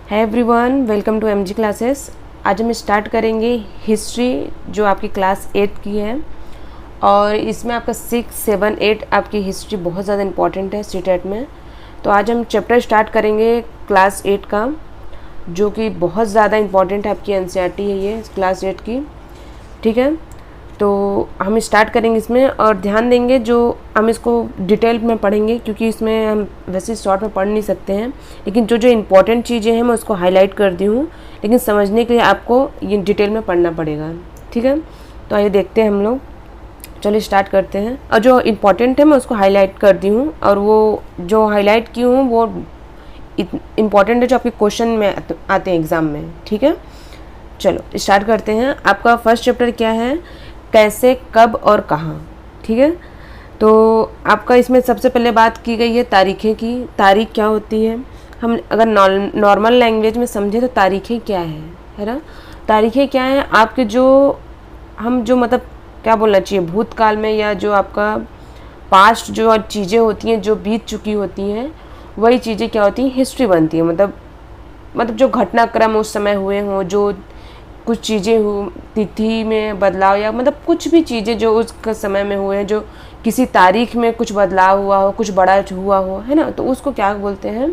है everyone, welcome to MG classes. आज हम स्टार्ट करेंगे हिस्ट्री जो आपकी क्लास 8 की है और इसमें आपका 6, 7, 8 आपकी हिस्ट्री बहुत ज़्यादा इंपॉर्टेंट है सीटेट में। तो आज हम चैप्टर स्टार्ट करेंगे क्लास 8 का, जो कि बहुत ज़्यादा इंपॉर्टेंट है, आपकी एनसीईआरटी है ये क्लास 8 की। ठीक है, तो हम स्टार्ट करेंगे इसमें और ध्यान देंगे, जो हम इसको डिटेल में पढ़ेंगे क्योंकि इसमें हम वैसे शॉर्ट में पढ़ नहीं सकते हैं, लेकिन जो जो इम्पोर्टेंट चीज़ें हैं मैं उसको हाईलाइट कर दी हूँ, लेकिन समझने के लिए आपको ये डिटेल में पढ़ना पड़ेगा। ठीक है, तो आइए देखते हैं हम लोग। चलिए स्टार्ट करते हैं। और जो इम्पोर्टेंट है मैं उसको हाईलाइट कर दी हूँ, और वो जो हाईलाइट की हूँ वो इम्पॉर्टेंट है जो आपके क्वेश्चन में आते हैं एग्ज़ाम में। ठीक है, चलो स्टार्ट करते हैं। आपका फर्स्ट चैप्टर क्या है? कैसे, कब और कहाँ। ठीक है, तो आपका इसमें सबसे पहले बात की गई है तारीखें की। तारीख क्या होती है? हम अगर नॉर्मल लैंग्वेज में समझें तो तारीखें क्या है ना? तारीखें क्या हैं? आपके जो मतलब क्या बोलना चाहिए, भूतकाल में या जो आपका पास्ट जो चीज़ें होती हैं जो बीत चुकी होती हैं, वही चीज़ें क्या होती हैं? हिस्ट्री बनती है। मतलब जो घटनाक्रम उस समय हुए हों, जो कुछ चीज़ें हो, तिथि में बदलाव या मतलब कुछ भी चीज़ें जो उस समय में हुए हैं, जो किसी तारीख में कुछ बदलाव हुआ हो, कुछ बड़ा हुआ हो, है ना, तो उसको क्या बोलते हैं?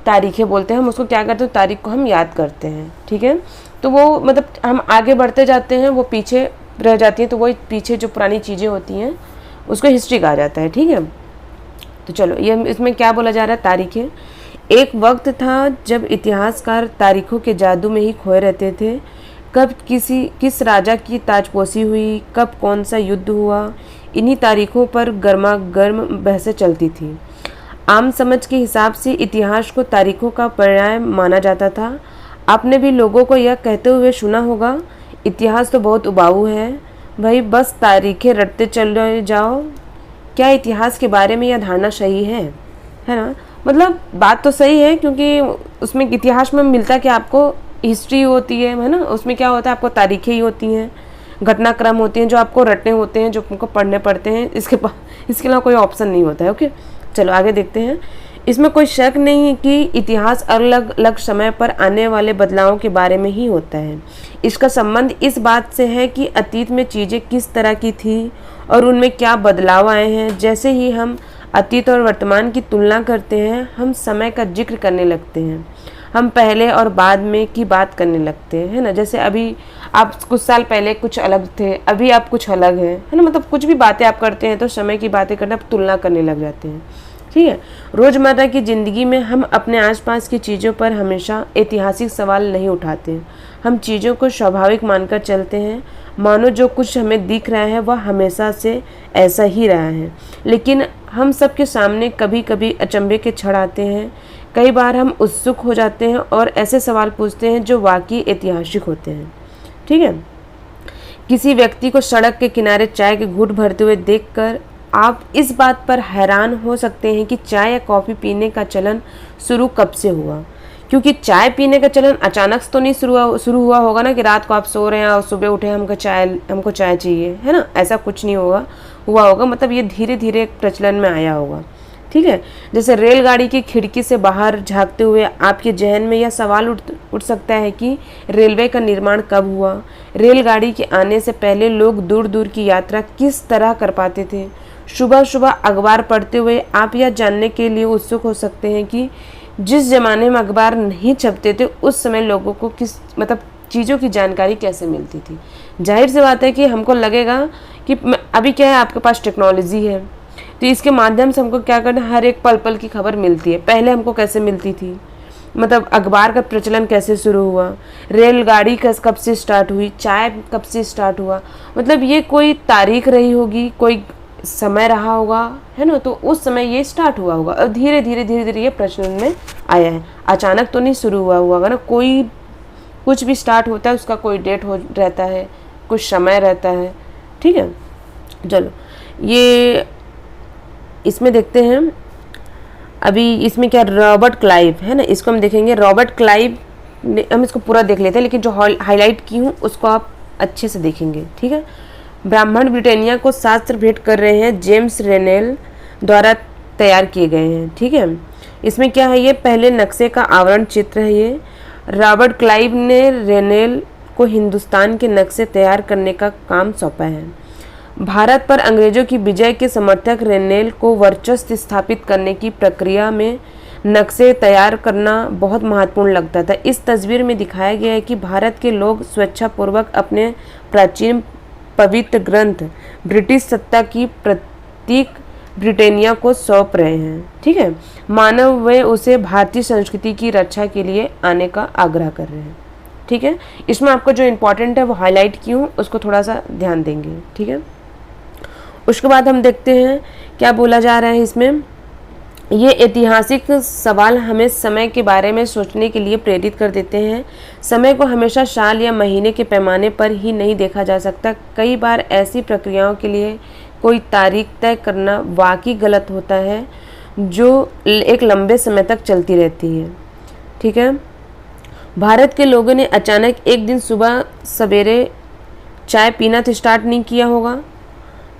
तारीखें बोलते हैं। हम उसको क्या करते हैं? तारीख को हम याद करते हैं। ठीक है, तो वो मतलब हम आगे बढ़ते जाते हैं, वो पीछे रह जाती हैं, तो वही पीछे जो पुरानी चीज़ें होती हैं उसको हिस्ट्री कहा जाता है। ठीक है, तो चलो ये इसमें क्या बोला जा रहा है? तारीखें। एक वक्त था जब इतिहासकार तारीखों के जादू में ही खोए रहते थे। कब किस राजा की ताजपोशी हुई, कब कौन सा युद्ध हुआ, इन्हीं तारीखों पर गर्मा गर्म बहसें चलती थी। आम समझ के हिसाब से इतिहास को तारीखों का पर्याय माना जाता था। आपने भी लोगों को यह कहते हुए सुना होगा, इतिहास तो बहुत उबाऊ है भाई, बस तारीखें रटते चले जाओ। क्या इतिहास के बारे में यह धारणा सही है ना? मतलब बात तो सही है, क्योंकि उसमें इतिहास में मिलता है कि आपको हिस्ट्री होती है ना, उसमें क्या होता है? आपको तारीखें ही होती हैं, घटनाक्रम होते हैं जो आपको रटने होते हैं, जो आपको पढ़ने पड़ते हैं। इसके अलावा कोई ऑप्शन नहीं होता है। ओके, चलो आगे देखते हैं। इसमें कोई शक नहीं है कि इतिहास अलग अलग समय पर आने वाले बदलावों के बारे में ही होता है। इसका संबंध इस बात से है कि अतीत में चीज़ें किस तरह की थी और उनमें क्या बदलाव आए हैं। जैसे ही हम अतीत और वर्तमान की तुलना करते हैं, हम समय का जिक्र करने लगते हैं, हम पहले और बाद में की बात करने लगते हैं, है ना। जैसे अभी आप कुछ साल पहले कुछ अलग थे, अभी आप कुछ अलग हैं, है ना। मतलब कुछ भी बातें आप करते हैं तो समय की बातें करना आप तुलना करने लग जाते हैं। ठीक है, रोज़मर्रा की ज़िंदगी में हम अपने आसपास की चीज़ों पर हमेशा ऐतिहासिक सवाल नहीं उठाते। हम चीज़ों को स्वाभाविक मानकर चलते हैं, मानो जो कुछ हमें दिख रहा है वह हमेशा से ऐसा ही रहा है। लेकिन हम सबके सामने कभी कभी अचंभे के क्षण आते हैं। कई बार हम उत्सुक हो जाते हैं और ऐसे सवाल पूछते हैं जो वाकई ऐतिहासिक होते हैं। ठीक है, किसी व्यक्ति को सड़क के किनारे चाय के घूंट भरते हुए देखकर आप इस बात पर हैरान हो सकते हैं कि चाय या कॉफ़ी पीने का चलन शुरू कब से हुआ। क्योंकि चाय पीने का चलन अचानक से तो नहीं शुरू हुआ होगा ना, कि रात को आप सो रहे हैं और सुबह उठे हमको चाय चाहिए, है ना। ऐसा कुछ नहीं हुआ होगा। मतलब ये धीरे धीरे प्रचलन में आया होगा। ठीक है, जैसे रेलगाड़ी की खिड़की से बाहर झांकते हुए आपके जहन में यह सवाल उठ सकता है कि रेलवे का निर्माण कब हुआ। रेलगाड़ी के आने से पहले लोग दूर दूर की यात्रा किस तरह कर पाते थे। सुबह सुबह अखबार पढ़ते हुए आप यह जानने के लिए उत्सुक हो सकते हैं कि जिस ज़माने में अखबार नहीं छपते थे उस समय लोगों को किस चीज़ों की जानकारी कैसे मिलती थी। जाहिर सी बात है कि हमको लगेगा कि अभी क्या है, आपके पास टेक्नोलॉजी है, तो इसके माध्यम से हमको क्या करना, हर एक पल पल की खबर मिलती है। पहले हमको कैसे मिलती थी? मतलब अखबार का प्रचलन कैसे शुरू हुआ, रेलगाड़ी कब से स्टार्ट हुई, चाय कब से स्टार्ट हुआ। मतलब ये कोई तारीख रही होगी, कोई समय रहा होगा, है ना। तो उस समय ये स्टार्ट हुआ होगा और धीरे धीरे ये प्रचलन में आया है। अचानक तो नहीं शुरू हुआ होगा ना। कुछ भी स्टार्ट होता है उसका कोई डेट रहता है, कुछ समय रहता है। ठीक है, चलो ये इसमें देखते हैं। अभी इसमें क्या, रॉबर्ट क्लाइव है ना, इसको हम देखेंगे। रॉबर्ट क्लाइव हम इसको पूरा देख लेते हैं, लेकिन जो हाईलाइट की हूँ उसको आप अच्छे से देखेंगे। ठीक है, ब्राह्मण ब्रिटानिया को शास्त्र भेंट कर रहे हैं, जेम्स रेनेल द्वारा तैयार किए गए हैं। ठीक है, इसमें क्या है, ये पहले नक्शे का आवरण चित्र है। ये रॉबर्ट क्लाइव ने रेनेल को हिंदुस्तान के नक्शे तैयार करने का काम सौंपा है। भारत पर अंग्रेजों की विजय के समर्थक रेनेल को वर्चस्व स्थापित करने की प्रक्रिया में नक्शे तैयार करना बहुत महत्वपूर्ण लगता था। इस तस्वीर में दिखाया गया है कि भारत के लोग स्वेच्छापूर्वक अपने प्राचीन पवित्र ग्रंथ ब्रिटिश सत्ता की प्रतीक ब्रिटानिया को सौंप रहे हैं। ठीक है, मानव वे उसे भारतीय संस्कृति की रक्षा के लिए आने का आग्रह कर रहे हैं। ठीक है, इसमें आपको जो इम्पोर्टेंट है वो हाईलाइट की हूँ, उसको थोड़ा सा ध्यान देंगे। ठीक है, उसके बाद हम देखते हैं क्या बोला जा रहा है इसमें। ये ऐतिहासिक सवाल हमें समय के बारे में सोचने के लिए प्रेरित कर देते हैं। समय को हमेशा साल या महीने के पैमाने पर ही नहीं देखा जा सकता। कई बार ऐसी प्रक्रियाओं के लिए कोई तारीख तय करना वाकई गलत होता है जो एक लंबे समय तक चलती रहती है। ठीक है, भारत के लोगों ने अचानक एक दिन सुबह सवेरे चाय पीना तो स्टार्ट नहीं किया होगा,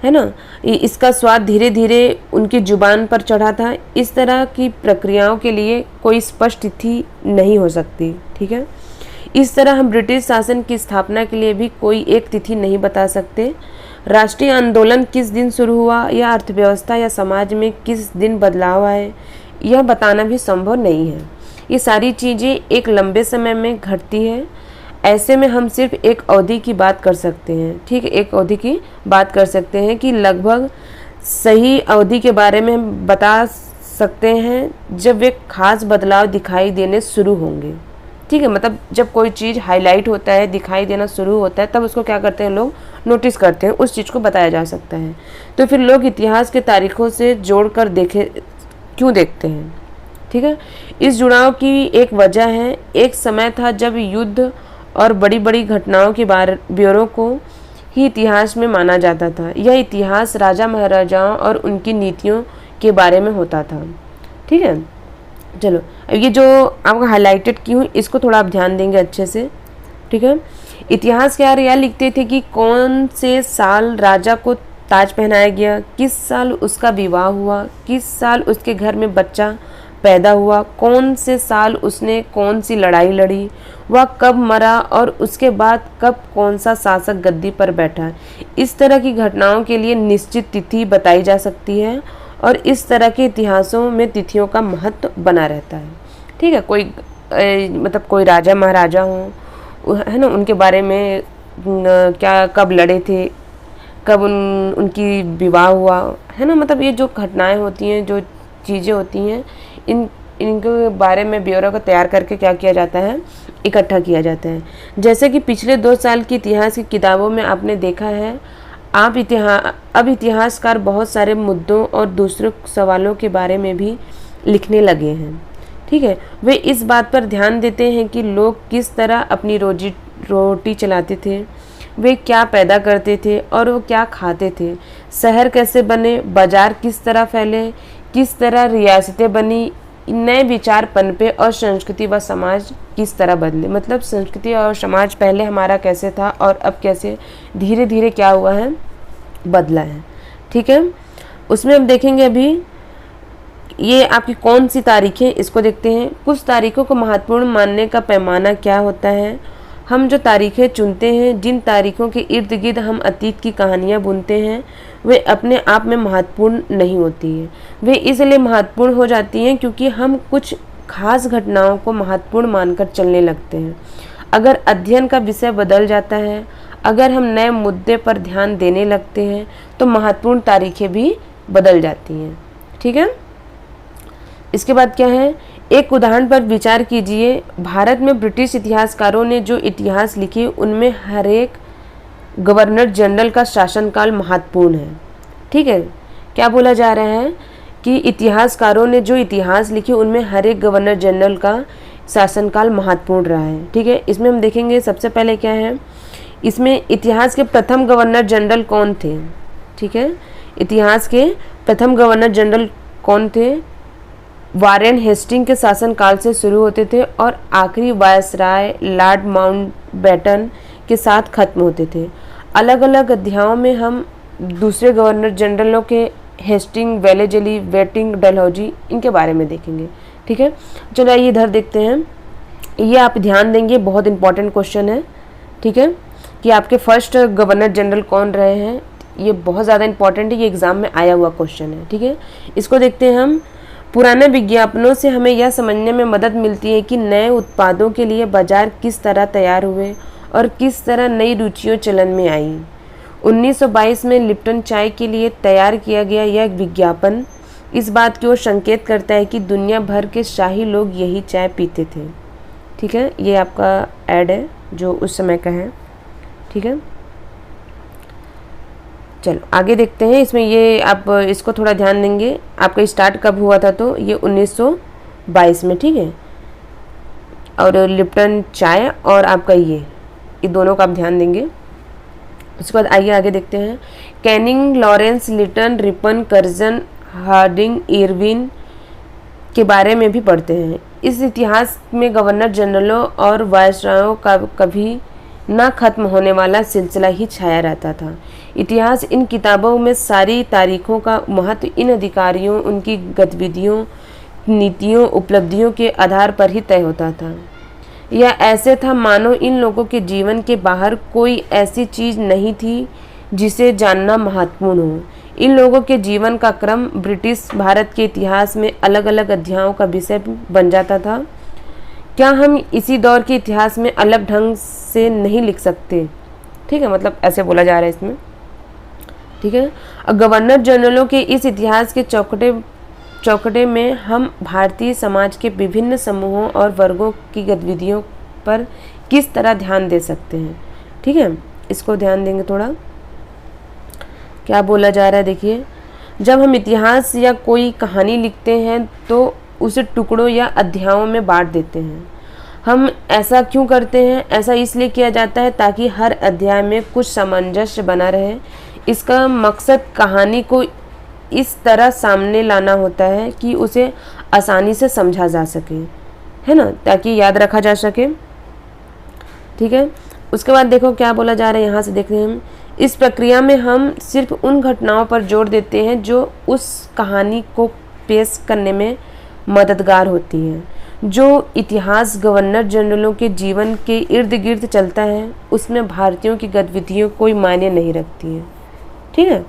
है ना। इसका स्वाद धीरे धीरे उनकी जुबान पर चढ़ा था। इस तरह की प्रक्रियाओं के लिए कोई स्पष्ट तिथि नहीं हो सकती। ठीक है, इस तरह हम ब्रिटिश शासन की स्थापना के लिए भी कोई एक तिथि नहीं बता सकते। राष्ट्रीय आंदोलन किस दिन शुरू हुआ या अर्थव्यवस्था या समाज में किस दिन बदलाव आए, यह बताना भी संभव नहीं है। ये सारी चीज़ें एक लंबे समय में घटती है। ऐसे में हम सिर्फ एक अवधि की बात कर सकते हैं। ठीक है, एक अवधि की बात कर सकते हैं कि लगभग सही अवधि के बारे में हम बता सकते हैं जब वे खास बदलाव दिखाई देने शुरू होंगे। ठीक है, मतलब जब कोई चीज़ हाईलाइट होता है, दिखाई देना शुरू होता है, तब उसको क्या करते हैं, लोग नोटिस करते हैं, उस चीज़ को बताया जा सकता है। तो फिर लोग इतिहास के तारीखों से जोड़कर क्यों देखते हैं। ठीक है, इस जुड़ाव की एक वजह है। एक समय था जब युद्ध और बड़ी बड़ी घटनाओं के ब्यौरों को ही इतिहास में माना जाता था। यह इतिहास राजा महाराजाओं और उनकी नीतियों के बारे में होता था। ठीक है, चलो अब ये जो आपको हाईलाइटेड की हूँ इसको थोड़ा आप ध्यान देंगे अच्छे से। ठीक है, इतिहासकार यह लिखते थे कि कौन से साल राजा को ताज पहनाया गया, किस साल उसका विवाह हुआ, किस साल उसके घर में बच्चा पैदा हुआ, कौन से साल उसने कौन सी लड़ाई लड़ी, वह कब मरा और उसके बाद कब कौन सा शासक गद्दी पर बैठा। इस तरह की घटनाओं के लिए निश्चित तिथि बताई जा सकती है और इस तरह के इतिहासों में तिथियों का महत्व बना रहता है। ठीक है, कोई मतलब कोई राजा महाराजा हो, है ना, उनके बारे में क्या कब लड़े थे, कब उनकी विवाह हुआ, है ना, मतलब ये जो घटनाएं होती हैं, जो चीज़ें होती हैं, इनके बारे में ब्यौरा को तैयार करके क्या किया जाता है, इकट्ठा किया जाता है। जैसे कि पिछले 2 साल की इतिहास की किताबों में आपने देखा है, अब इतिहासकार बहुत सारे मुद्दों और दूसरे सवालों के बारे में भी लिखने लगे हैं। ठीक है, वे इस बात पर ध्यान देते हैं कि लोग किस तरह अपनी रोजी रोटी चलाते थे, वे क्या पैदा करते थे और वो क्या खाते थे, शहर कैसे बने, बाजार किस तरह फैले, किस तरह रियासतें बनी, नए विचार पनपे और संस्कृति व समाज किस तरह बदले। मतलब संस्कृति और समाज पहले हमारा कैसे था और अब कैसे धीरे धीरे क्या हुआ है, बदला है। ठीक है, उसमें हम देखेंगे अभी ये आपकी कौन सी तारीखें, इसको देखते हैं। कुछ तारीखों को महत्वपूर्ण मानने का पैमाना क्या होता है। हम जो तारीखें चुनते हैं, जिन तारीखों के इर्द गिर्द हम अतीत की कहानियाँ बुनते हैं, वे अपने आप में महत्वपूर्ण नहीं होती है। वे इसलिए महत्वपूर्ण हो जाती हैं क्योंकि हम कुछ खास घटनाओं को महत्वपूर्ण मानकर चलने लगते हैं। अगर अध्ययन का विषय बदल जाता है, अगर हम नए मुद्दे पर ध्यान देने लगते हैं, तो महत्वपूर्ण तारीखें भी बदल जाती हैं। ठीक है, इसके बाद क्या है, एक उदाहरण पर विचार कीजिए। भारत में ब्रिटिश इतिहासकारों ने जो इतिहास लिखे, उनमें हर एक गवर्नर जनरल का शासनकाल महत्वपूर्ण है। ठीक है, क्या बोला जा रहा है कि इतिहासकारों ने जो इतिहास लिखे, उनमें हर एक गवर्नर जनरल का शासनकाल महत्वपूर्ण रहा है। ठीक है, इसमें हम देखेंगे सबसे पहले क्या है, इसमें इतिहास के प्रथम गवर्नर जनरल कौन थे। ठीक है, इतिहास के प्रथम गवर्नर जनरल कौन थे, वारेन हेस्टिंग के शासनकाल से शुरू होते थे और आखिरी वायसराय लॉर्ड माउंटबेटन के साथ खत्म होते थे। अलग अलग अध्यायों में हम दूसरे गवर्नर जनरलों के हेस्टिंग, वेलेजली, वेटिंग, डलहौजी, इनके बारे में देखेंगे। ठीक है, चलो आइए इधर देखते हैं। ये आप ध्यान देंगे, बहुत इंपॉर्टेंट क्वेश्चन है, ठीक है, कि आपके फर्स्ट गवर्नर जनरल कौन रहे हैं। ये बहुत ज़्यादा इंपॉर्टेंट है, ये एग्ज़ाम में आया हुआ क्वेश्चन है, ठीक है। इसको देखते हैं हम। पुराने विज्ञापनों से हमें यह समझने में मदद मिलती है कि नए उत्पादों के लिए बाजार किस तरह तैयार हुए और किस तरह नई रुचियों चलन में आई। 1922 में लिप्टन चाय के लिए तैयार किया गया यह विज्ञापन इस बात की ओर संकेत करता है कि दुनिया भर के शाही लोग यही चाय पीते थे, ठीक है। ये आपका ऐड है जो उस समय का है, ठीक है। चलो आगे देखते हैं। इसमें ये आप इसको थोड़ा ध्यान देंगे, आपका स्टार्ट कब हुआ था, तो ये 1922 में, ठीक है। और लिप्टन चाय और आपका ये दोनों का आप ध्यान देंगे। उसके बाद आइए आगे देखते हैं। Canning, Lawrence, Lytton, Ripon, Curzon, Hardinge, Irwin के बारे में भी पढ़ते हैं। इस इतिहास में गवर्नर जनरलों और वायसरायों का कभी ना खत्म होने वाला सिलसिला ही छाया रहता था। इतिहास इन किताबों में सारी तारीखों का महत्व इन अधिकारियों, उनकी गतिविधियों, नीतियों, उपलब्धियों के आधार पर ही तय होता था। यह ऐसे था मानो इन लोगों के जीवन के बाहर कोई ऐसी चीज़ नहीं थी जिसे जानना महत्वपूर्ण हो। इन लोगों के जीवन का क्रम ब्रिटिश भारत के इतिहास में अलग अलग अध्यायों का विषय बन जाता था। क्या हम इसी दौर के इतिहास में अलग ढंग से नहीं लिख सकते, ठीक है, मतलब ऐसे बोला जा रहा है इसमें, ठीक है। और गवर्नर जनरलों के इस इतिहास के चौकटे में हम भारतीय समाज के विभिन्न समूहों और वर्गों की गतिविधियों पर किस तरह ध्यान दे सकते हैं, ठीक है। इसको ध्यान देंगे थोड़ा, क्या बोला जा रहा है, देखिए। जब हम इतिहास या कोई कहानी लिखते हैं तो उसे टुकड़ों या अध्यायों में बांट देते हैं। हम ऐसा क्यों करते हैं? ऐसा इसलिए किया जाता है ताकि हर अध्याय में कुछ सामंजस्य बना रहे। इसका मकसद कहानी को इस तरह सामने लाना होता है कि उसे आसानी से समझा जा सके, है ना, ताकि याद रखा जा सके, ठीक है। उसके बाद देखो क्या बोला जा रहा है, यहाँ से देखते हैं हम। इस प्रक्रिया में हम सिर्फ उन घटनाओं पर जोर देते हैं जो उस कहानी को पेश करने में मददगार होती हैं। जो इतिहास गवर्नर जनरलों के जीवन के इर्द गिर्द चलता है उसमें भारतीयों की गतिविधियों कोई मायने नहीं रखती है, ठीक है।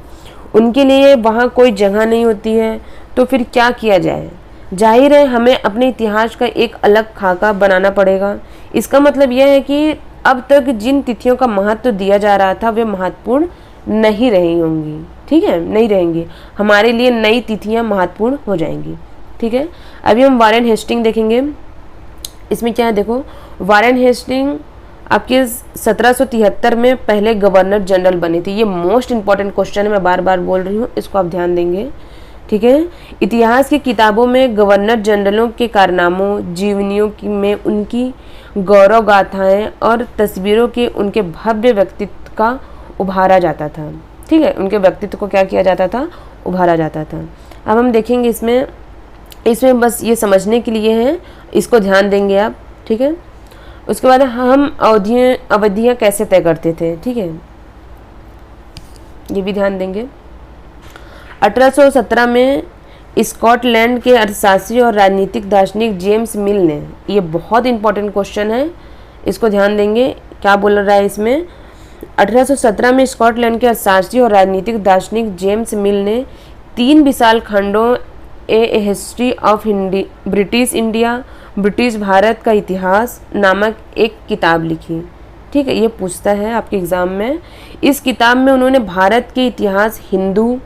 उनके लिए वहाँ कोई जगह नहीं होती है, तो फिर क्या किया जाए? जाहिर है हमें अपने इतिहास का एक अलग खाका बनाना पड़ेगा। इसका मतलब यह है कि अब तक जिन तिथियों का महत्व दिया जा रहा था वे महत्वपूर्ण नहीं रही होंगी, ठीक है, नहीं रहेंगी। हमारे लिए नई तिथियां महत्वपूर्ण हो जाएंगी, ठीक है। अभी हम वारेन हेस्टिंग देखेंगे। इसमें क्या है देखो, वारेन हेस्टिंग आपके 1773 में पहले गवर्नर जनरल बने थे। ये मोस्ट इंपॉर्टेंट क्वेश्चन है, मैं बार बार बोल रही हूँ, इसको आप ध्यान देंगे, ठीक है। इतिहास की किताबों में गवर्नर जनरलों के कारनामों, जीवनियों में उनकी गौरव गाथाएं और तस्वीरों के उनके भव्य व्यक्तित्व का उभारा जाता था, ठीक है। उनके व्यक्तित्व को क्या किया जाता था? उभारा जाता था। अब हम देखेंगे इसमें बस ये समझने के लिए है, इसको ध्यान देंगे आप, ठीक है। उसके बाद हम अवधियाँ कैसे तय करते थे, ठीक है, ये भी ध्यान देंगे। 1817 में स्कॉटलैंड के अर्थशास्त्री और राजनीतिक दार्शनिक जेम्स मिल ने, ये बहुत इंपॉर्टेंट क्वेश्चन है, इसको ध्यान देंगे, क्या बोल रहा है इसमें। 1817 में स्कॉटलैंड के अर्थशास्त्री और राजनीतिक दार्शनिक जेम्स मिल ने 3 विशाल खंडों A history of British India, British Bharat का इतिहास नामक एक किताब लिखी, ठीक है। ये पूछता है आपके एग्ज़ाम में। इस किताब में उन्होंने भारत के इतिहास हिंदू,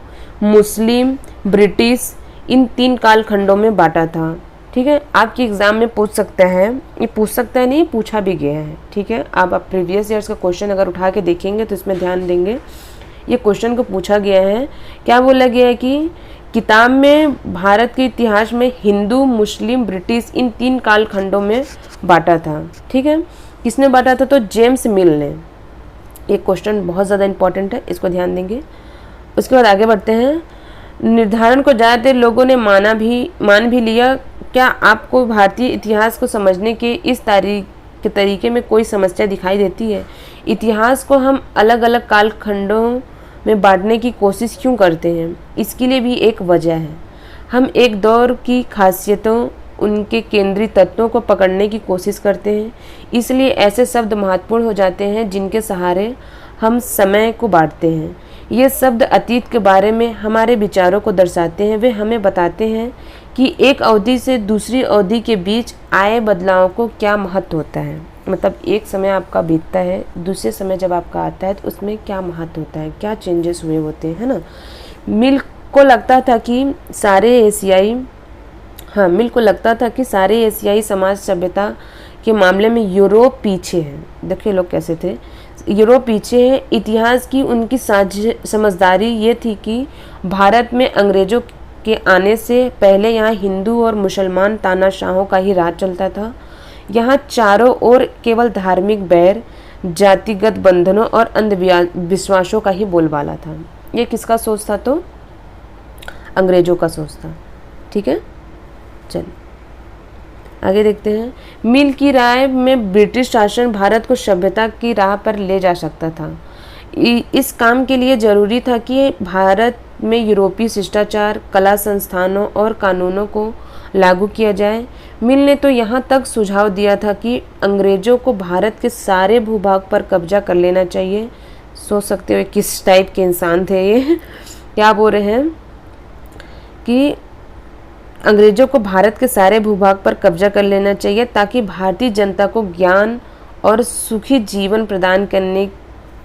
मुस्लिम, ब्रिटिश इन 3 कालखंडों में बांटा था, ठीक है। आपके एग्ज़ाम में पूछ सकता है, ये पूछ सकता है नहीं, पूछा भी गया है, ठीक है। आप प्रीवियस ईयर्स का क्वेश्चन अगर उठा के देखेंगे तो इसमें ध्यान देंगे, ये क्वेश्चन को पूछा गया है। क्या बोला गया है कि किताब में भारत के इतिहास में हिंदू, मुस्लिम, ब्रिटिश इन 3 कालखंडों में बांटा था, ठीक है। किसने बांटा था? तो जेम्स मिल ने। ये क्वेश्चन बहुत ज़्यादा इंपॉर्टेंट है, इसको ध्यान देंगे। उसके बाद आगे बढ़ते हैं। निर्धारण को ज़्यादातर लोगों ने मान भी लिया। क्या आपको भारतीय इतिहास को समझने के इस तरीके में कोई समस्या दिखाई देती है? इतिहास को हम अलग अलग कालखंडों में बांटने की कोशिश क्यों करते हैं? इसके लिए भी एक वजह है। हम एक दौर की खासियतों उनके केंद्रीय तत्वों को पकड़ने की कोशिश करते हैं। इसलिए ऐसे शब्द महत्वपूर्ण हो जाते हैं जिनके सहारे हम समय को बांटते हैं। ये शब्द अतीत के बारे में हमारे विचारों को दर्शाते हैं। वे हमें बताते हैं कि एक अवधि से दूसरी अवधि के बीच आए बदलाव को क्या महत्व होता है। मतलब एक समय आपका बीतता है, दूसरे समय जब आपका आता है तो उसमें क्या महत्व होता है, क्या चेंजेस हुए होते हैं, है ना। मिल को लगता था कि सारे एशियाई समाज सभ्यता के मामले में यूरोप पीछे है। देखिए लोग कैसे थे, यूरोप पीछे है। इतिहास की उनकी समझदारी ये थी कि भारत में अंग्रेजों के आने से पहले यहाँ हिंदू और मुसलमान तानाशाहों का ही राज चलता था। यहाँ चारों ओर केवल धार्मिक बैर, जातिगत बंधनों और अंधविश्वासों का ही बोलबाला था। ये किसका सोच था? तो अंग्रेजों का सोच था। ठीक है, चलिए आगे देखते हैं। मिल की राय में ब्रिटिश शासन भारत को सभ्यता की राह पर ले जा सकता था। इस काम के लिए जरूरी था कि भारत में यूरोपीय शिष्टाचार, कला संस्थानों और कानूनों को लागू किया जाए। मिल ने तो यहाँ तक सुझाव दिया था कि अंग्रेजों को भारत के सारे भूभाग पर कब्जा कर लेना चाहिए। सोच सकते हो किस टाइप के इंसान थे ये। क्या बोल रहे हैं कि अंग्रेजों को भारत के सारे भूभाग पर कब्जा कर लेना चाहिए ताकि भारतीय जनता को ज्ञान और सुखी जीवन प्रदान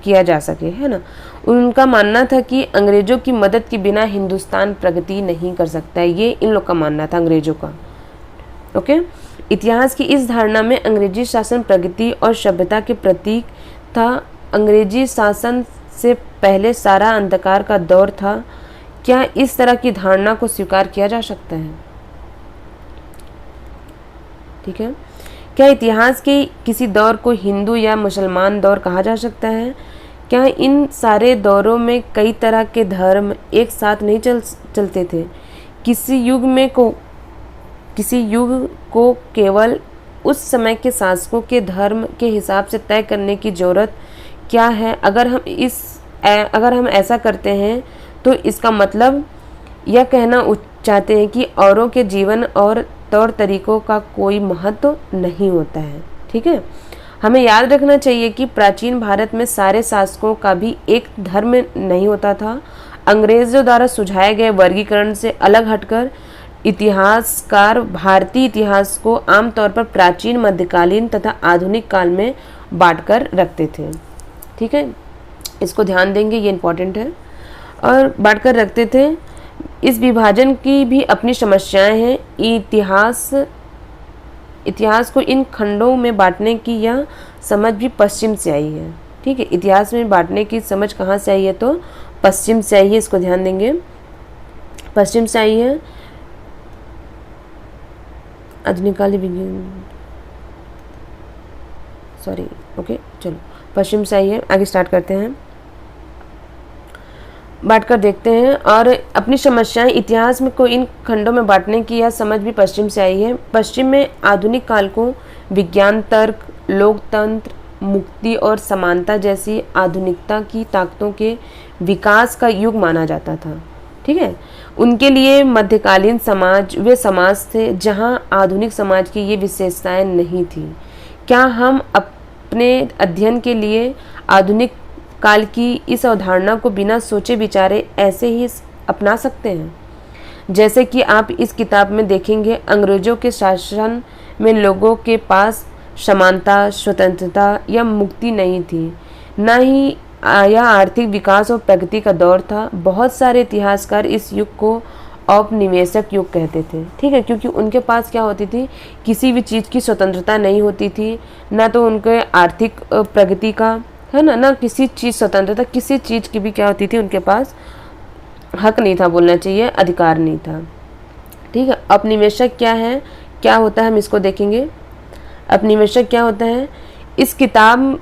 किया जा सके, है ना। उनका मानना था कि अंग्रेजों की मदद के बिना हिंदुस्तान प्रगति नहीं कर सकता है। ये इन लोग का मानना था, अंग्रेजों का। ओके, इतिहास की इस धारणा में अंग्रेजी शासन प्रगति और सभ्यता के प्रतीक था। अंग्रेजी शासन से पहले सारा अंधकार का दौर था। क्या इस तरह की धारणा को स्वीकार किया जा सकता है? ठीक है, क्या इतिहास के किसी दौर को हिंदू या मुसलमान दौर कहा जा सकता है? क्या इन सारे दौरों में कई तरह के धर्म एक साथ नहीं चलते थे? किसी युग को केवल उस समय के शासकों के धर्म के हिसाब से तय करने की ज़रूरत क्या है? अगर हम ऐसा करते हैं तो इसका मतलब यह कहना चाहते हैं कि औरों के जीवन और तौर तरीकों का कोई महत्व नहीं होता है। ठीक है, हमें याद रखना चाहिए कि प्राचीन भारत में सारे शासकों का भी एक धर्म नहीं होता था। अंग्रेजों द्वारा सुझाए गए वर्गीकरण से अलग हटकर इतिहासकार भारतीय इतिहास को आमतौर पर प्राचीन, मध्यकालीन तथा आधुनिक काल में बांटकर रखते थे। ठीक है, इसको ध्यान देंगे, ये इम्पोर्टेंट है। और बांटकर रखते थे। इस विभाजन की भी अपनी समस्याएं हैं। इतिहास को इन खंडों में बांटने की यह समझ भी पश्चिम से आई है। ठीक है, इतिहास में बांटने की समझ कहाँ से आई है? तो पश्चिम से आई है। इसको ध्यान देंगे, पश्चिम से आई है। आधुनिककालीन विज्ञान, सॉरी, ओके, चलो पश्चिम से आई है। आगे स्टार्ट करते हैं, बांट कर देखते हैं। और अपनी समस्याएं इतिहास में को इन खंडों में बांटने की यह समझ भी पश्चिम से आई है। पश्चिम में आधुनिक काल को विज्ञान, तर्क, लोकतंत्र, मुक्ति और समानता जैसी आधुनिकता की ताकतों के विकास का युग माना जाता था। ठीक है, उनके लिए मध्यकालीन समाज वे समाज थे जहां आधुनिक समाज की ये विशेषताएं नहीं थी। क्या हम अपने अध्ययन के लिए आधुनिक काल की इस अवधारणा को बिना सोचे विचारे ऐसे ही अपना सकते हैं? जैसे कि आप इस किताब में देखेंगे, अंग्रेजों के शासन में लोगों के पास समानता, स्वतंत्रता या मुक्ति नहीं थी, न ही यह आर्थिक विकास और प्रगति का दौर था। बहुत सारे इतिहासकार इस युग को औपनिवेशिक युग कहते थे। ठीक है, क्योंकि उनके पास क्या होती थी, किसी भी चीज़ की स्वतंत्रता नहीं होती थी, ना तो उनके आर्थिक प्रगति का, है ना किसी चीज़ स्वतंत्रता, किसी चीज़ की भी क्या होती थी, उनके पास हक नहीं था, बोलना चाहिए अधिकार नहीं था। ठीक है, औपनिवेशिक क्या है, क्या होता है, हम इसको देखेंगे। औपनिवेशिक क्या होता है, इस किताब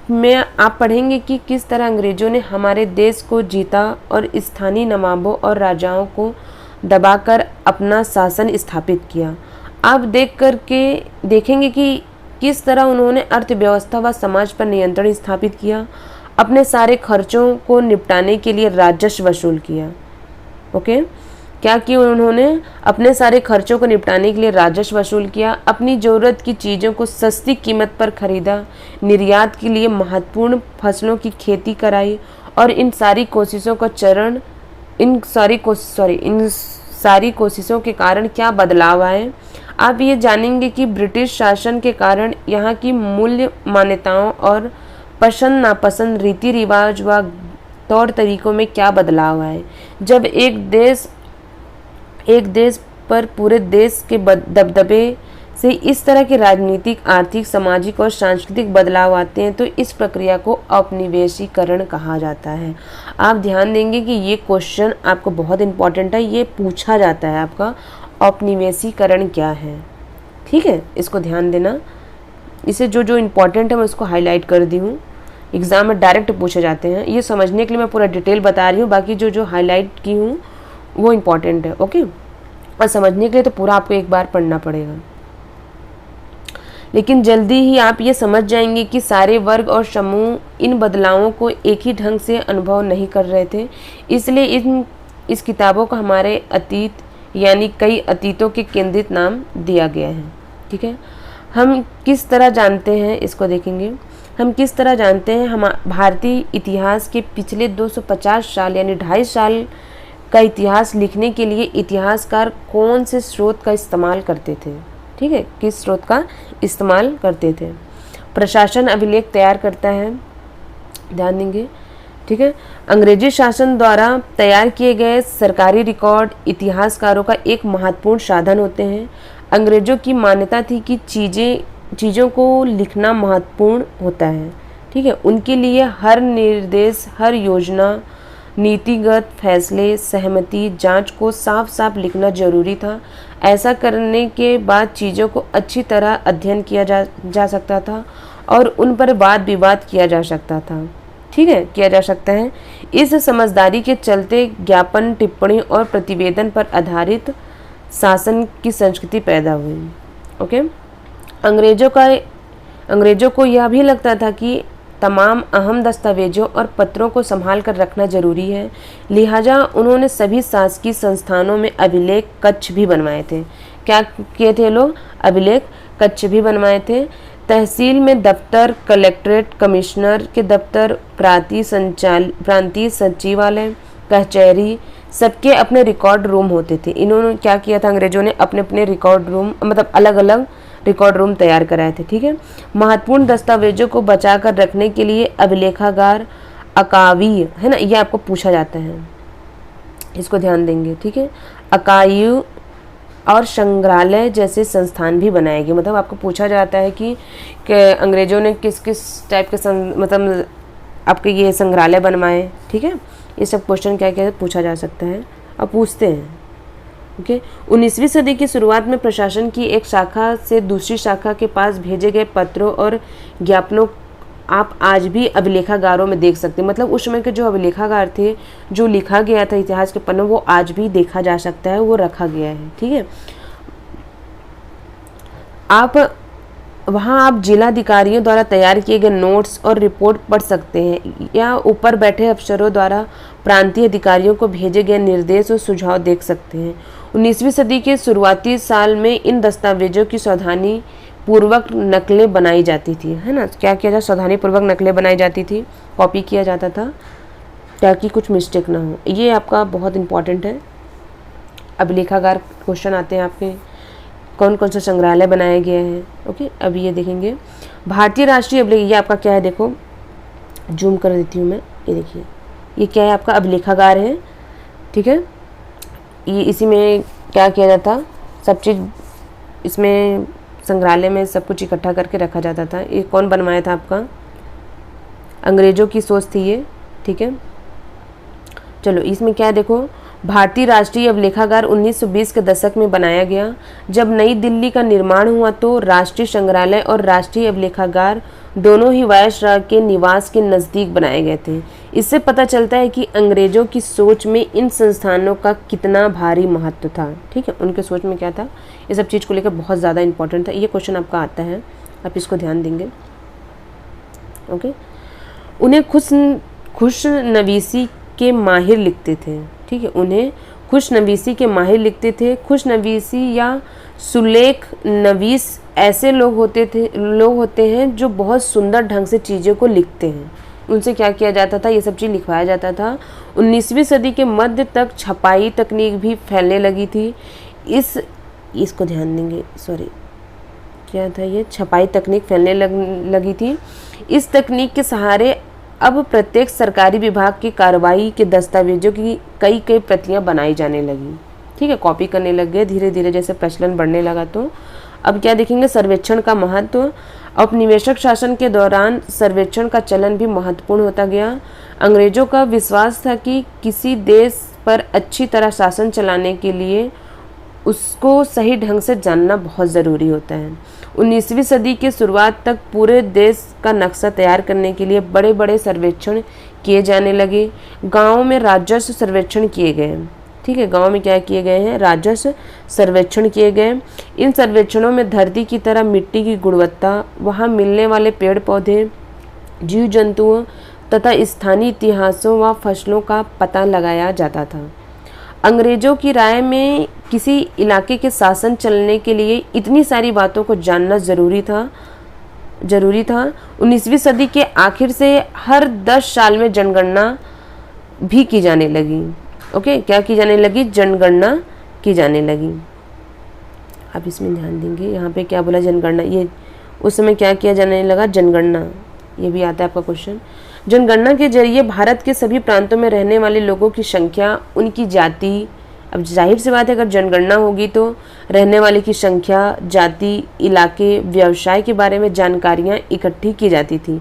में आप पढ़ेंगे कि किस तरह अंग्रेजों ने हमारे देश को जीता और स्थानीय नवाबों और राजाओं को दबाकर अपना शासन स्थापित किया। आप देखेंगे कि किस तरह उन्होंने अर्थव्यवस्था व समाज पर नियंत्रण स्थापित किया, अपने सारे खर्चों को निपटाने के लिए राजस्व वसूल किया। ओके, क्या किया उन्होंने? अपने सारे खर्चों को निपटाने के लिए राजस्व वसूल किया, अपनी ज़रूरत की चीज़ों को सस्ती कीमत पर खरीदा, निर्यात के लिए महत्वपूर्ण फसलों की खेती कराई और इन सारी कोशिशों के कारण क्या बदलाव आए? आप ये जानेंगे कि ब्रिटिश शासन के कारण यहाँ की मूल्य मान्यताओं और पसंद नापसंद रीति रिवाज व तौर तरीकों में क्या बदलाव आए। जब एक देश पर पूरे देश के दबदबे से इस तरह के राजनीतिक, आर्थिक, सामाजिक और सांस्कृतिक बदलाव आते हैं तो इस प्रक्रिया को औपनिवेशीकरण कहा जाता है। आप ध्यान देंगे कि ये क्वेश्चन आपको बहुत इंपॉर्टेंट है, ये पूछा जाता है आपका, औपनिवेशीकरण क्या है। ठीक है, इसको ध्यान देना। इसे जो इम्पोर्टेंट है मैं उसको हाईलाइट कर दी हूँ, एग्ज़ाम में डायरेक्ट पूछे जाते हैं। ये समझने के लिए मैं पूरा डिटेल बता रही हूँ, बाकी जो हाईलाइट की हूँ वो इम्पॉर्टेंट है। ओके, और समझने के लिए तो पूरा आपको एक बार पढ़ना पड़ेगा, लेकिन जल्दी ही आप ये समझ जाएंगे कि सारे वर्ग और समूह इन बदलावों को एक ही ढंग से अनुभव नहीं कर रहे थे। इसलिए इस किताबों को हमारे अतीत यानी कई अतीतों के केंद्रित नाम दिया गया है। ठीक है, हम किस तरह जानते हैं, इसको देखेंगे। हम किस तरह जानते हैं हम भारतीय इतिहास के पिछले 250 साल यानी 2.5 साल का इतिहास लिखने के लिए इतिहासकार कौन से स्रोत का इस्तेमाल करते थे। ठीक है, किस स्रोत का इस्तेमाल करते थे? प्रशासन अभिलेख तैयार करता है, ध्यान देंगे। ठीक है, अंग्रेजी शासन द्वारा तैयार किए गए सरकारी रिकॉर्ड इतिहासकारों का एक महत्वपूर्ण साधन होते हैं। अंग्रेजों की मान्यता थी कि चीज़ों को लिखना महत्वपूर्ण होता है। ठीक है, उनके लिए हर निर्देश, हर योजना, नीतिगत फैसले, सहमति, जांच को साफ साफ लिखना जरूरी था। ऐसा करने के बाद चीज़ों को अच्छी तरह अध्ययन किया जा सकता था और उन पर वाद विवाद किया जा सकता था। ठीक है, किया जा सकता है। इस समझदारी के चलते ज्ञापन, टिप्पणी और प्रतिवेदन पर आधारित शासन की संस्कृति पैदा हुई। ओके, अंग्रेजों को यह भी लगता था कि तमाम अहम दस्तावेजों और पत्रों को संभाल कर रखना जरूरी है, लिहाजा उन्होंने सभी शासकीय संस्थानों में अभिलेख कक्ष भी बनवाए थे। क्या किए थे लोग? अभिलेख कक्ष भी बनवाए थे। तहसील में दफ्तर, कलेक्ट्रेट, कमिश्नर के दफ्तर, प्रांतीय सचिवालय, कचहरी, सबके अपने रिकॉर्ड रूम होते थे। इन्होंने क्या किया था, अंग्रेजों ने अपने अपने रिकॉर्ड रूम, मतलब अलग अलग रिकॉर्ड रूम तैयार कराए थे। ठीक है, महत्वपूर्ण दस्तावेजों को बचा कर रखने के लिए अभिलेखागार, अकावी, है ना, ये आपको पूछा जाता है, इसको ध्यान देंगे। ठीक है, अकायु और संग्रहालय जैसे संस्थान भी बनाए गए। मतलब आपको पूछा जाता है कि अंग्रेजों ने किस किस टाइप के मतलब आपके ये संग्रहालय बनवाए। ठीक है, ये सब क्वेश्चन क्या क्या पूछा जा सकता है और पूछते हैं। ओके, 19वीं सदी की शुरुआत में प्रशासन की एक शाखा से दूसरी शाखा के पास भेजे गए पत्रों और ज्ञापनों आप आज भी अभिलेखागारों में देख सकते हैं। मतलब उस समय के जो अभिलेखागार थे, जो लिखा गया था इतिहास के पन्नों, वो आज भी देखा जा सकता है, वो रखा गया है। ठीक है, वहाँ आप जिलाधिकारियों द्वारा तैयार किए गए नोट्स और रिपोर्ट पढ़ सकते हैं या ऊपर बैठे अफसरों द्वारा प्रांतीय अधिकारियों को भेजे गए निर्देश और सुझाव देख सकते हैं। 19वीं सदी के शुरुआती साल में इन दस्तावेजों की सावधानी पूर्वक नकलें बनाई जाती थी, है ना। क्या किया जाए, सावधानी पूर्वक नकलें बनाई जाती थी, कॉपी किया जाता था ताकि कुछ मिस्टेक ना हो। ये आपका बहुत इंपॉर्टेंट है। अभिलेखागार क्वेश्चन आते हैं आपके, कौन कौन सा संग्रहालय बनाए गए हैं। ओके, अभी ये देखेंगे भारतीय राष्ट्रीय अभिलेख। ये आपका क्या है, देखो जूम कर देती हूँ मैं, ये देखिए ये क्या है, आपका अभिलेखागार है। ठीक है, ये इसी में क्या किया जाता, सब चीज़ इसमें संग्रहालय में सब कुछ इकट्ठा करके रखा जाता था। ये कौन बनवाया था, आपका अंग्रेजों की सोच थी ये। ठीक है, चलो इसमें क्या है, देखो भारतीय राष्ट्रीय अभिलेखागार 1920 के दशक में बनाया गया। जब नई दिल्ली का निर्माण हुआ तो राष्ट्रीय संग्रहालय और राष्ट्रीय अभिलेखागार दोनों ही वायसराय के निवास के नज़दीक बनाए गए थे। इससे पता चलता है कि अंग्रेजों की सोच में इन संस्थानों का कितना भारी महत्व था। ठीक है, उनके सोच में क्या था, ये सब चीज़ को लेकर बहुत ज़्यादा इंपॉर्टेंट था। ये क्वेश्चन आपका आता है, आप इसको ध्यान देंगे। ओके, उन्हें खुशनवीसी के माहिर लिखते थे। ठीक है, उन्हें खुशनवीसी के माहिर लिखते थे। खुशनवीसी या सुलेख नवीस ऐसे लोग होते हैं जो बहुत सुंदर ढंग से चीज़ों को लिखते हैं। उनसे क्या किया जाता था, ये सब चीज़ लिखवाया जाता था। 19वीं सदी के मध्य तक छपाई तकनीक भी फैलने लगी थी। इसको ध्यान देंगे, सॉरी क्या था ये, छपाई तकनीक फैलने लगी थी। इस तकनीक के सहारे अब प्रत्येक सरकारी विभाग की कार्रवाई के दस्तावेजों की कई प्रतियां बनाई जाने लगी। ठीक है, कॉपी करने लग गए धीरे धीरे जैसे प्रचलन बढ़ने लगा। तो अब क्या देखेंगे, सर्वेक्षण का महत्व। औपनिवेशिक शासन के दौरान सर्वेक्षण का चलन भी महत्वपूर्ण होता गया। अंग्रेजों का विश्वास था कि किसी देश पर अच्छी तरह शासन चलाने के लिए उसको सही ढंग से जानना बहुत ज़रूरी होता है। 19वीं सदी के शुरुआत तक पूरे देश का नक्शा तैयार करने के लिए बड़े बड़े सर्वेक्षण किए जाने लगे। गाँव में राजस्व सर्वेक्षण किए गए। ठीक है, गांव में क्या किए गए हैं, राजस्व सर्वेक्षण किए गए। इन सर्वेक्षणों में धरती की तरह मिट्टी की गुणवत्ता, वहां मिलने वाले पेड़ पौधे, जीव जंतुओं तथा स्थानीय इतिहासों व फसलों का पता लगाया जाता था। अंग्रेजों की राय में किसी इलाके के शासन चलने के लिए इतनी सारी बातों को जानना ज़रूरी था। 19वीं सदी के आखिर से हर 10 साल में जनगणना भी की जाने लगी। ओके, क्या की जाने लगी, जनगणना की जाने लगी। आप इसमें ध्यान देंगे, यहाँ पे क्या बोला, जनगणना। ये उस समय क्या किया जाने लगा, जनगणना। ये भी आता है आपका क्वेश्चन। जनगणना के जरिए भारत के सभी प्रांतों में रहने वाले लोगों की संख्या, उनकी जाति, अब जाहिर सी बात है अगर जनगणना होगी तो रहने वाले की संख्या, जाति, इलाके, व्यवसाय के बारे में जानकारियाँ इकट्ठी की जाती थी।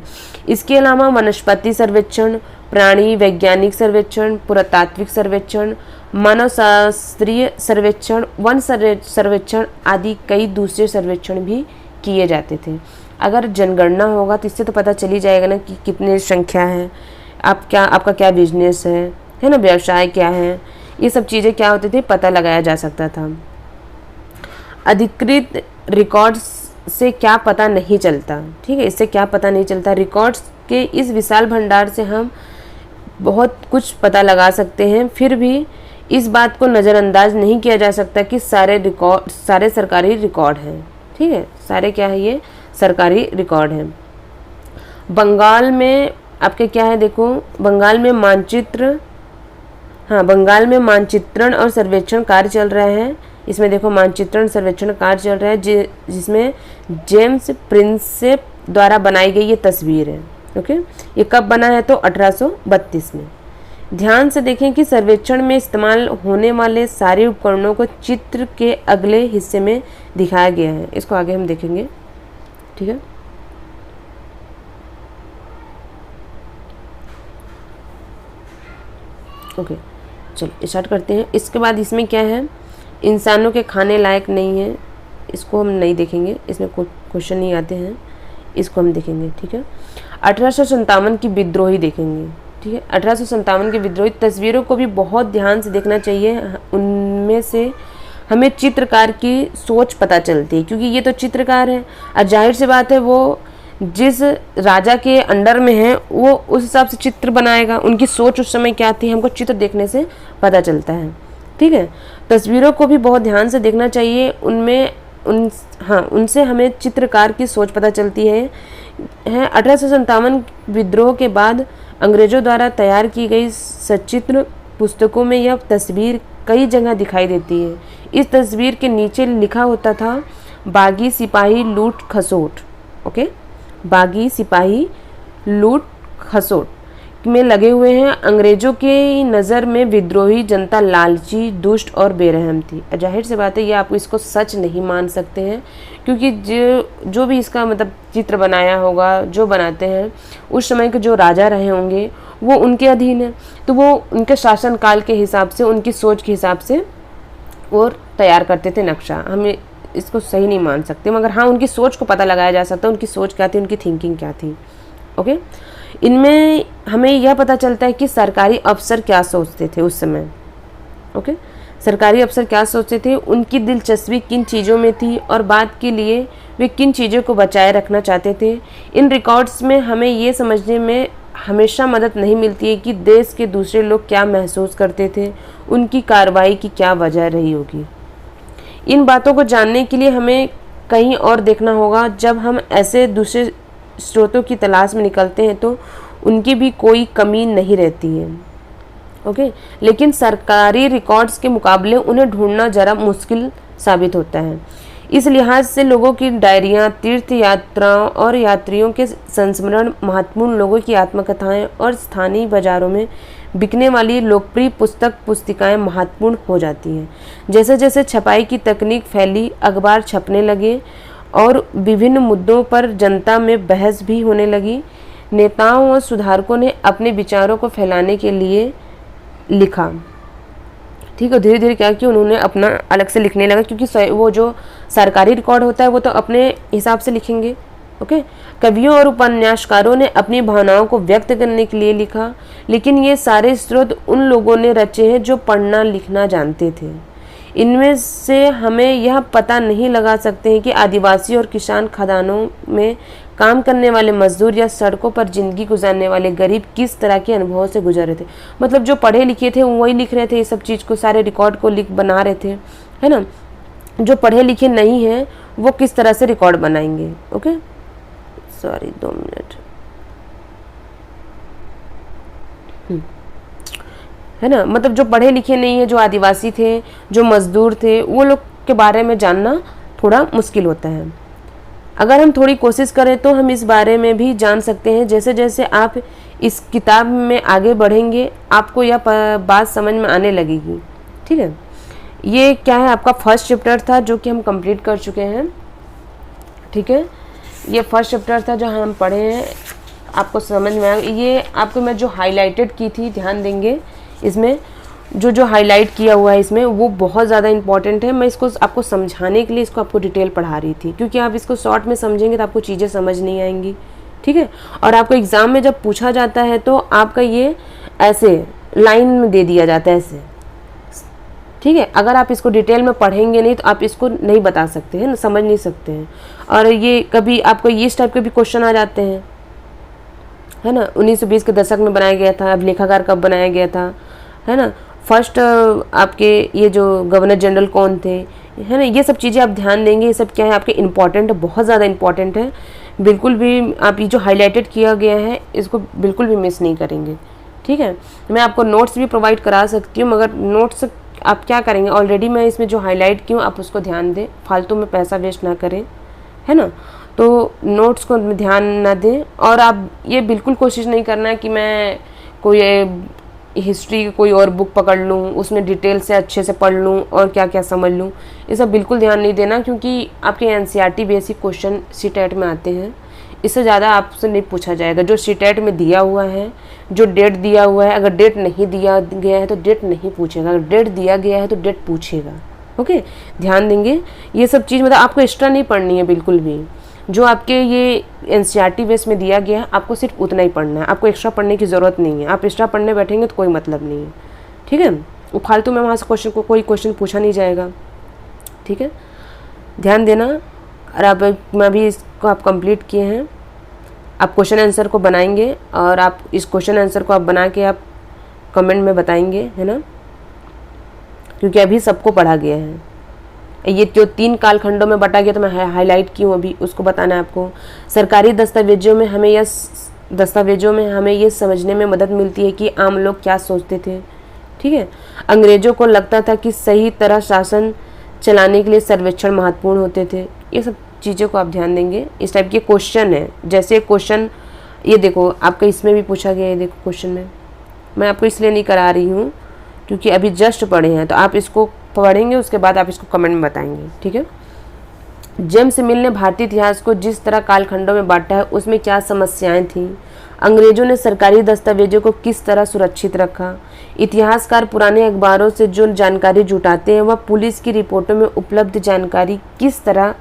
इसके अलावा वनस्पति सर्वेक्षण, प्राणी वैज्ञानिक सर्वेक्षण, पुरातात्विक सर्वेक्षण, मानवशास्त्रीय सर्वेक्षण, वन सर्वेक्षण आदि कई दूसरे सर्वेक्षण भी किए जाते थे। अगर जनगणना होगा तो इससे तो पता चली जाएगा ना कि कितनी संख्या है, आपका क्या बिजनेस है ना, व्यवसाय क्या है, ये सब चीज़ें क्या होती थी, पता लगाया जा सकता था। अधिकृत रिकॉर्ड्स से क्या पता नहीं चलता। ठीक है, इससे क्या पता नहीं चलता, रिकॉर्ड्स के इस विशाल भंडार से हम बहुत कुछ पता लगा सकते हैं। फिर भी इस बात को नज़रअंदाज नहीं किया जा सकता कि सारे सरकारी रिकॉर्ड हैं। ठीक है, सारे क्या है, ये सरकारी रिकॉर्ड हैं। बंगाल में आपके क्या है, देखो बंगाल में बंगाल में मानचित्रण और सर्वेक्षण कार्य चल रहा है। इसमें देखो मानचित्रण सर्वेक्षण कार्य चल रहा है जिसमें जेम्स प्रिंसेप द्वारा बनाई गई ये तस्वीर है। ओके, ये कब बना है, तो 1832 में। ध्यान से देखें कि सर्वेक्षण में इस्तेमाल होने वाले सारे उपकरणों को चित्र के अगले हिस्से में दिखाया गया है। इसको आगे हम देखेंगे। ठीक है, ओके चलो स्टार्ट करते हैं। इसके बाद इसमें क्या है, इंसानों के खाने लायक नहीं है, इसको हम नहीं देखेंगे, इसमें क्वेश्चन नहीं आते हैं, इसको हम देखेंगे। ठीक है, 1857 की विद्रोही देखेंगे। ठीक है, 1857 की विद्रोही तस्वीरों को भी बहुत ध्यान से देखना चाहिए। उनमें से हमें चित्रकार की सोच पता चलती है, क्योंकि ये तो चित्रकार है और जाहिर सी बात है वो जिस राजा के अंडर में है वो उस हिसाब से चित्र बनाएगा। उनकी सोच उस समय क्या थी, हमको चित्र देखने से पता चलता है। ठीक है, तस्वीरों को भी बहुत ध्यान से देखना चाहिए। उनसे हमें चित्रकार की सोच पता चलती है। 1857 विद्रोह के बाद अंग्रेजों द्वारा तैयार की गई सचित्र पुस्तकों में यह तस्वीर कई जगह दिखाई देती है। इस तस्वीर के नीचे लिखा होता था, बागी सिपाही लूट खसोट। ओके, बागी सिपाही लूट खसोट में लगे हुए हैं। अंग्रेजों के नज़र में विद्रोही जनता लालची, दुष्ट और बेरहम थी। जाहिर सी बात है ये आप इसको सच नहीं मान सकते हैं, क्योंकि जो भी इसका मतलब चित्र बनाया होगा, जो बनाते हैं उस समय के जो राजा रहे होंगे वो उनके अधीन है, तो वो उनके शासन काल के हिसाब से, उनकी सोच के हिसाब से वो तैयार करते थे नक्शा। हमें इसको सही नहीं मान सकते, मगर हाँ उनकी सोच को पता लगाया जा सकता है, उनकी सोच क्या थी, उनकी थिंकिंग क्या थी। ओके, इनमें हमें यह पता चलता है कि सरकारी अफसर क्या सोचते थे उस समय। ओके, सरकारी अफसर क्या सोचते थे, उनकी दिलचस्पी किन चीज़ों में थी और बाद के लिए वे किन चीज़ों को बचाए रखना चाहते थे। इन रिकॉर्ड्स में हमें ये समझने में हमेशा मदद नहीं मिलती है कि देश के दूसरे लोग क्या महसूस करते थे, उनकी कार्रवाई की क्या वजह रही होगी। इन बातों को जानने के लिए हमें कहीं और देखना होगा। जब हम ऐसे दूसरे स्रोतों की तलाश में निकलते हैं तो उनकी भी कोई कमी नहीं रहती है। ओके, लेकिन सरकारी रिकॉर्ड्स के मुकाबले उन्हें ढूंढना ज़रा मुश्किल साबित होता है। इस लिहाज से लोगों की डायरियाँ, तीर्थ यात्राओं और यात्रियों के संस्मरण, महत्वपूर्ण लोगों की आत्मकथाएं और स्थानीय बाज़ारों में बिकने वाली लोकप्रिय पुस्तिकाएं महत्वपूर्ण हो जाती हैं। जैसे जैसे छपाई की तकनीक फैली, अखबार छपने लगे और विभिन्न मुद्दों पर जनता में बहस भी होने लगी, नेताओं और सुधारकों ने अपने विचारों को फैलाने के लिए लिखा। ठीक है, धीरे धीरे क्या कि उन्होंने अपना अलग से लिखने लगा, क्योंकि वो जो सरकारी रिकॉर्ड होता है वो तो अपने हिसाब से लिखेंगे। ओके, कवियों और उपन्यासकारों ने अपनी भावनाओं को व्यक्त करने के लिए लिखा, लेकिन ये सारे स्रोत उन लोगों ने रचे हैं जो पढ़ना लिखना जानते थे। इनमें से हमें यह पता नहीं लगा सकते हैं कि आदिवासी और किसान, खदानों में काम करने वाले मजदूर या सड़कों पर जिंदगी गुजारने वाले गरीब किस तरह के अनुभवों से गुजर रहे थे। मतलब जो पढ़े लिखे थे वही लिख रहे थे, ये सब चीज़ को, सारे रिकॉर्ड को लिख बना रहे थे, है ना। जो पढ़े लिखे नहीं हैं वो किस तरह से रिकॉर्ड बनाएंगे। ओके, सॉरी 2 मिनट, है ना। मतलब जो पढ़े लिखे नहीं है, जो आदिवासी थे, जो मजदूर थे, वो लोग के बारे में जानना थोड़ा मुश्किल होता है। अगर हम थोड़ी कोशिश करें तो हम इस बारे में भी जान सकते हैं। जैसे जैसे आप इस किताब में आगे बढ़ेंगे आपको यह बात समझ में आने लगेगी। ठीक है, ये क्या है, आपका फर्स्ट चैप्टर था जो कि हम कंप्लीट कर चुके हैं। ठीक है, ये फर्स्ट चैप्टर था जो हम पढ़े हैं, आपको समझ में आया। ये आपको मैं जो हाईलाइटेड की थी, ध्यान देंगे इसमें जो हाईलाइट किया हुआ है इसमें, वो बहुत ज़्यादा इंपॉर्टेंट है। मैं इसको आपको समझाने के लिए इसको आपको डिटेल पढ़ा रही थी, क्योंकि आप इसको शॉर्ट में समझेंगे तो आपको चीज़ें समझ नहीं आएंगी। ठीक है, और आपको एग्ज़ाम में जब पूछा जाता है तो आपका ये ऐसे लाइन में दे दिया जाता है ऐसे। ठीक है, अगर आप इसको डिटेल में पढ़ेंगे नहीं तो आप इसको नहीं बता सकते हैं ना, समझ नहीं सकते हैं। और ये कभी आपको इस टाइप के भी क्वेश्चन आ जाते हैं, है ना। 1920 के दशक में बनाया गया था, अब लेखाकार कब बनाया गया था, है ना। फर्स्ट आपके ये जो गवर्नर जनरल कौन थे, है ना। ये सब चीज़ें आप ध्यान देंगे, ये सब क्या है आपके इम्पॉर्टेंट है, बहुत ज़्यादा इम्पॉर्टेंट है। बिल्कुल भी आप ये जो हाईलाइटेड किया गया है इसको बिल्कुल भी मिस नहीं करेंगे। ठीक है, मैं आपको नोट्स भी प्रोवाइड करा सकती हूँ, मगर नोट्स आप क्या करेंगे, ऑलरेडी मैं इसमें जो हाईलाइट की हूँ आप उसको ध्यान दें, फालतू में पैसा वेस्ट ना करें, है ना। तो नोट्स को ध्यान ना दें। और आप ये बिल्कुल कोशिश नहीं करना है कि मैं कोई हिस्ट्री की कोई और बुक पकड़ लूँ, उसमें डिटेल से अच्छे से पढ़ लूँ और क्या क्या समझ लूँ, ये सब बिल्कुल ध्यान नहीं देना, क्योंकि आपके एनसीईआरटी बेसिक क्वेश्चन सीटेट में आते हैं। इससे ज़्यादा आपसे नहीं पूछा जाएगा। जो सीटेट में दिया हुआ है, जो डेट दिया हुआ है, अगर डेट नहीं दिया गया है तो डेट नहीं पूछेगा, अगर डेट दिया गया है तो डेट पूछेगा। ओके, ध्यान देंगे ये सब चीज़। मतलब आपको एक्स्ट्रा नहीं पढ़नी है बिल्कुल भी, जो आपके ये एनसीईआरटी बेस में दिया गया है आपको सिर्फ उतना ही पढ़ना है, आपको एक्स्ट्रा पढ़ने की ज़रूरत नहीं है। आप एक्स्ट्रा पढ़ने बैठेंगे तो कोई मतलब नहीं है। ठीक है, वो फालतू में वहाँ से कोई क्वेश्चन पूछा नहीं जाएगा। ठीक है, ध्यान देना। और आप मैं भी इसको आप कंप्लीट किए हैं, आप क्वेश्चन आंसर को बनाएंगे और आप इस क्वेश्चन आंसर को आप बना के आप कमेंट में बताएंगे, है ना, क्योंकि अभी सबको पढ़ा गया है। ये जो 3 कालखंडों में बटा गया तो मैं हाईलाइट की हूँ, अभी उसको बताना है आपको। सरकारी दस्तावेजों में हमें ये समझने में मदद मिलती है कि आम लोग क्या सोचते थे। ठीक है, अंग्रेजों को लगता था कि सही तरह शासन चलाने के लिए सर्वेक्षण महत्वपूर्ण होते थे। ये सब चीज़ों को आप ध्यान देंगे। इस टाइप के क्वेश्चन है, जैसे क्वेश्चन ये देखो आपका इसमें भी पूछा गया है। देखो क्वेश्चन में मैं आपको इसलिए नहीं करा रही हूँ क्योंकि अभी जस्ट पढ़े हैं, तो आप इसको पढ़ेंगे उसके बाद आप इसको कमेंट में बताएंगे। ठीक है, जेम्स मिल ने भारतीय इतिहास को जिस तरह कालखंडों में बांटा है उसमें क्या समस्याएं थीं, अंग्रेजों ने सरकारी दस्तावेजों को किस तरह सुरक्षित रखा, इतिहासकार पुराने अखबारों से जो जानकारी जुटाते हैं वह पुलिस की रिपोर्टों में उपलब्ध जानकारी किस तरह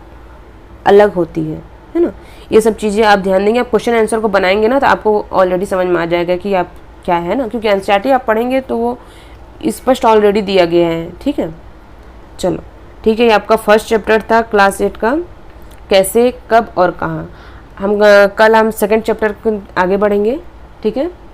अलग होती है ना। ये सब चीज़ें आप ध्यान देंगे। आप क्वेश्चन आंसर को बनाएंगे ना तो आपको ऑलरेडी समझ में आ जाएगा कि आप क्या है ना, क्योंकि एनसीईआरटी आप पढ़ेंगे तो वो स्पष्ट ऑलरेडी दिया गया है। ठीक है, चलो ठीक है, ये आपका फर्स्ट चैप्टर था क्लास 8 का, कैसे, कब और कहाँ। हम कल सेकंड चैप्टर को आगे बढ़ेंगे। ठीक। ठीक है।